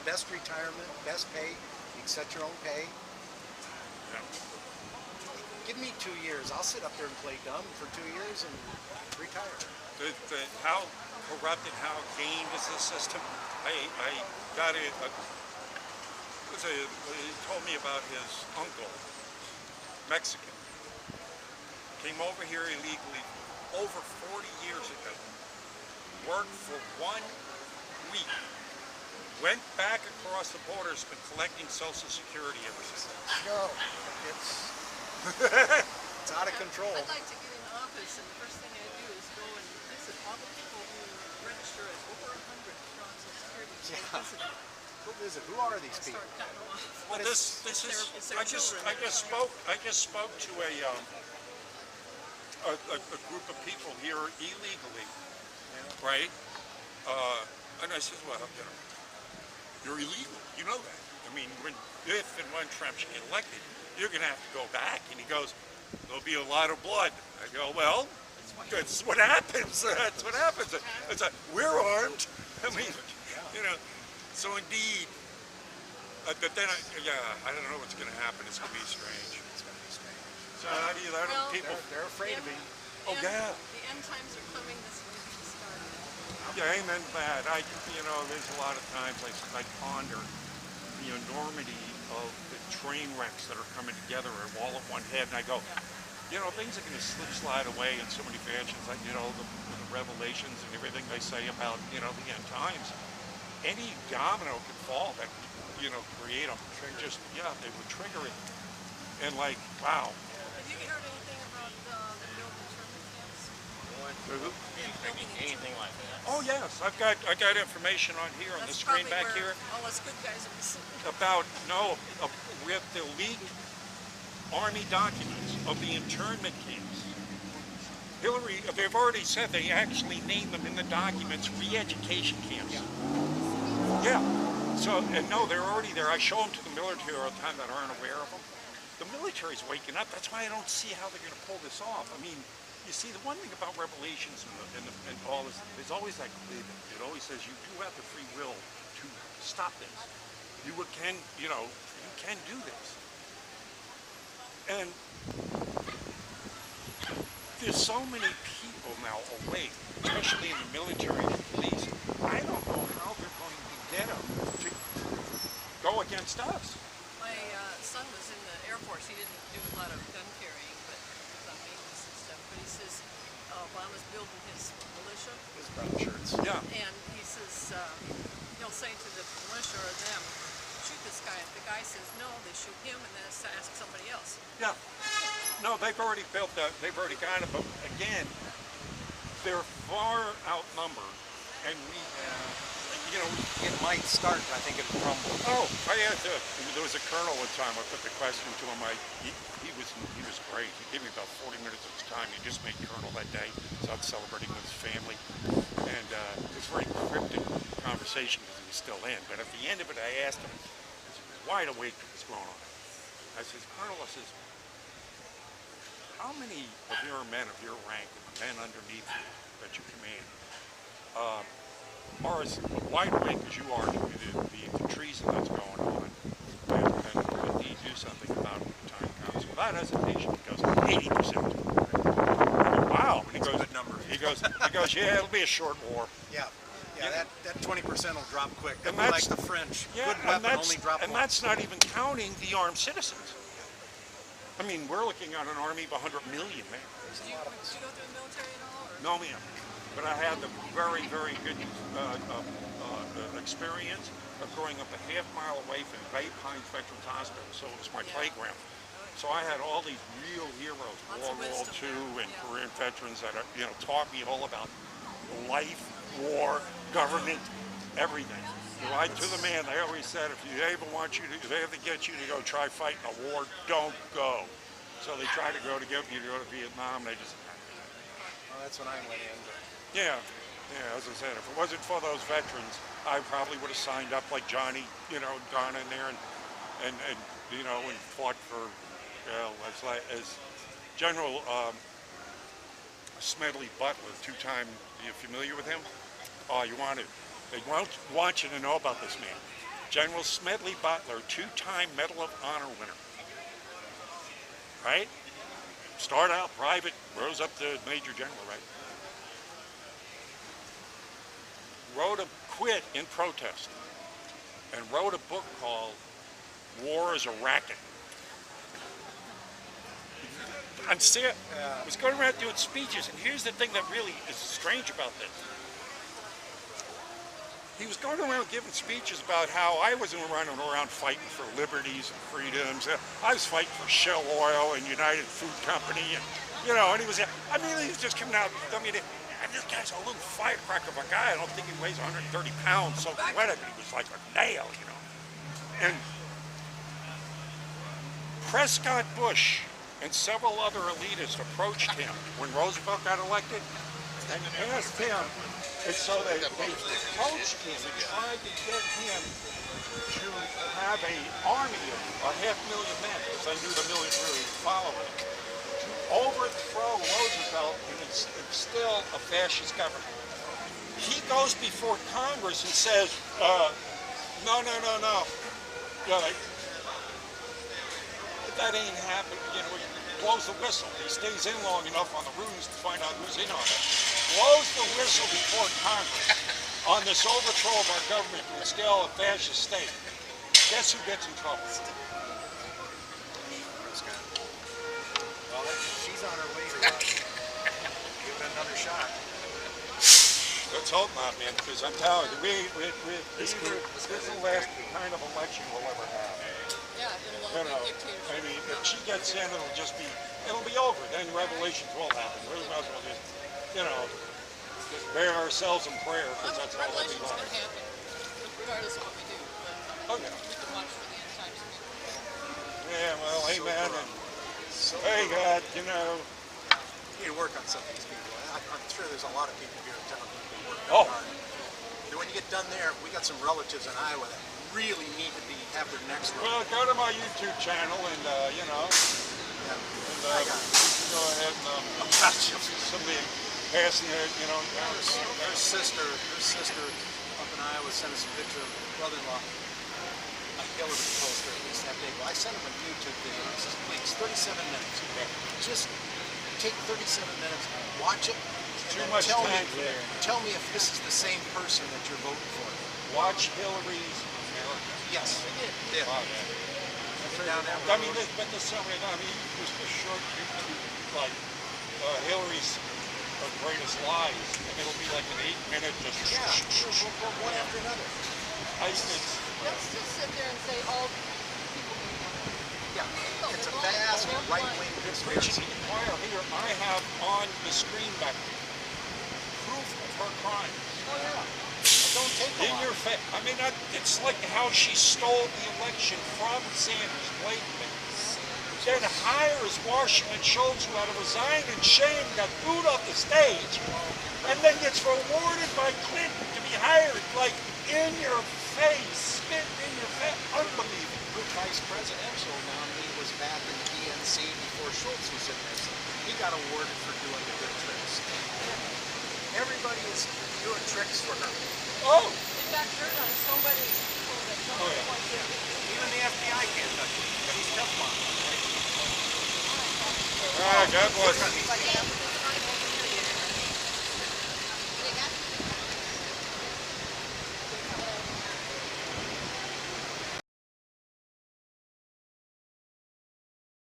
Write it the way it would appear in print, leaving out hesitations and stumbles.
best retirement, best pay. You can set your own pay. Yeah. Give me 2 years. I'll sit up there and play dumb for 2 years and retire. How corrupted, how gamed is the system? I got it. He told me about his uncle, Mexican, came over here illegally over 40 years ago, worked for 1 week, went back across the border, has been collecting Social Security ever since. No, it's it's out of control. I'd like to get in office, and the first thing I do is go and visit all the people who register as over 100 on Social Security. Yeah. Go visit. Who are these people? Well, this is. I just spoke to a group of people here illegally, right? And I said, well, you're illegal. You know that. I mean, if and when Trump should get elected, you're going to have to go back. And he goes, there'll be a lot of blood. I go, well, that's what happens. That's what happens. It's like, we're armed. I mean, you know. So indeed, but then I don't know what's going to happen. It's going to be strange. It's going to be strange. So how do you let people? They're afraid of me. Oh yeah. The end times are coming. This will be the start. Yeah, amen to that. There's a lot of times I ponder the enormity of the train wrecks that are coming together all at one head, and I go, things are going to slide away in so many fashions. Like the revelations and everything they say about the end times. Any domino could fall that create them. They would trigger it. And like, wow. Have you heard anything about the building internment camps? Anything like that? Oh yes, I got information on here on the screen back here. All us good guys are sitting. With the leaked Army documents of the internment camps. Hillary, they've already said they actually named them in the documents re-education camps. Yeah. So, and no, they're already there. I show them to the military all the time that aren't aware of them. The military's waking up. That's why I don't see how they're going to pull this off. I mean, you see, the one thing about revelations and all this, there's always that cleavage. It always says you do have the free will to stop this. You can do this. And there's so many people now awake, especially in the military and police. I don't know how they're going to get them to go against us. My son was in the Air Force. He didn't do a lot of gun carrying, but he was on maintenance and stuff. But he says Obama's building his militia. His brown shirts. Yeah. And he says he'll say to the militia or them, shoot this guy. If the guy says no, they shoot him and then ask somebody else. Yeah. No, they've already built that. They've already got it. But again, they're far outnumbered, and we it might start, but I think it'll crumble. Oh, there was a colonel one time. I put the question to him. He was great. He gave me about 40 minutes of his time. He just made colonel that day, so I was celebrating with his family, and it was a very cryptic conversation because he was still in. But at the end of it, I asked him, he was wide awake to what's going on. I says, Colonel, how many of your men of your rank, men underneath you that you command, are as wide awake as you are to the treason that's going on, and indeed do something about it when the time comes? Without hesitation, he goes, 80%. Wow. He goes, good number. He goes, yeah, it'll be a short war. Yeah. That 20% will drop quick. And like the French. Yeah, good weapon, only drop and one. that's not even counting the armed citizens. I mean, we're looking at an army of 100 million men. Did you go through the military at all? Or? No, ma'am. But I had the very, very good experience of growing up a half-mile away from Bay Pines Veterans Hospital, so it was my playground. So I had all these real heroes, World War II and Korean veterans that taught me all about life, war, government, everything. Right to the man. They always said, if they ever get you to go try fighting a war, don't go. So they try to get you to go to Vietnam. They just. Well, that's when I went in. Yeah. As I said, if it wasn't for those veterans, I probably would have signed up like Johnny, gone in there and fought for, as General Smedley Butler, 2-time. You familiar with him? Oh, you want to? They want you to know about this man. General Smedley Butler, 2-time Medal of Honor winner. Right? Started out private, rose up to Major General, right? Quit in protest and wrote a book called War is a Racket. I'm serious. I was going around doing speeches, and here's the thing that really is strange about this. He was going around giving speeches about how I wasn't running around fighting for liberties and freedoms. I was fighting for Shell Oil and United Food Company, and and he was just coming out. I mean, this guy's a little firecracker of a guy. I don't think he weighs 130 pounds, so wet, but he was like a nail, And Prescott Bush and several other elitists approached him when Roosevelt got elected and asked him. And so they approached him and tried to get him to have an army of 500,000 men, because they knew the military would follow him, to overthrow Roosevelt and instill a fascist government. He goes before Congress and says, no. That ain't happening. He blows the whistle. He stays in long enough on the ruse to find out who's in on it. Blows the whistle before Congress on this overthrow of our government to instill a fascist state. Guess who gets in trouble? Well, she's on her way to give it another shot. Let's hope not, man, because I'm telling you, this is the last kind of election we'll ever have. Yeah, it'll be dictatorship. I mean, if she gets in, it'll be over. Then revelations will happen. We might as well just, just bury ourselves in prayer, because that's all that we Revelations want. can happen, regardless of what we do. But Oh, yeah. we can watch for the end times. Yeah, well, amen. And So hey, God, we need to work on some of these people. I'm sure there's a lot of people here in town who work hard. And when you get done there, we got some relatives in Iowa that really need to have their necks rubbed. well, go to my YouTube channel and, Yeah. I got it. go ahead and somebody passing it, down. Her sister up in Iowa sent us a picture of her brother-in-law. A Hillary poster at least that big. Well, I sent him a YouTube video. He says, please, 37 minutes. Just take 37 minutes, watch it, Too and much tell time me, there. tell me if this is the same person that you're voting for. Watch Hillary's America. Yes. We did. Yeah. Wow, man. Down that I mean, road. but there's so many. Just a short YouTube, like Hillary's greatest lies, and it'll be like an 8-minute just. Yeah, one after another. Let's just sit there and say all people need to know. Yeah, it's a vast right-wing conspiracy. Here, I have on the screen back there proof of her crimes. Oh yeah. Don't take a In lot. your face. I mean, it's like how she stole the election from Sanders blatantly. Then hires Washington Schultz, who had to resign in shame, got booed off the stage, and then gets rewarded by Clinton to be hired, like, in your face, spit in your face. Unbelievable. The vice presidential nominee was back in the DNC before Schultz was in there. So he got awarded for doing the good tricks. Everybody is doing tricks for her. Oh! They got dirt on somebody that nobody wants to. Even the FBI can't touch her. She's Teflon. God bless.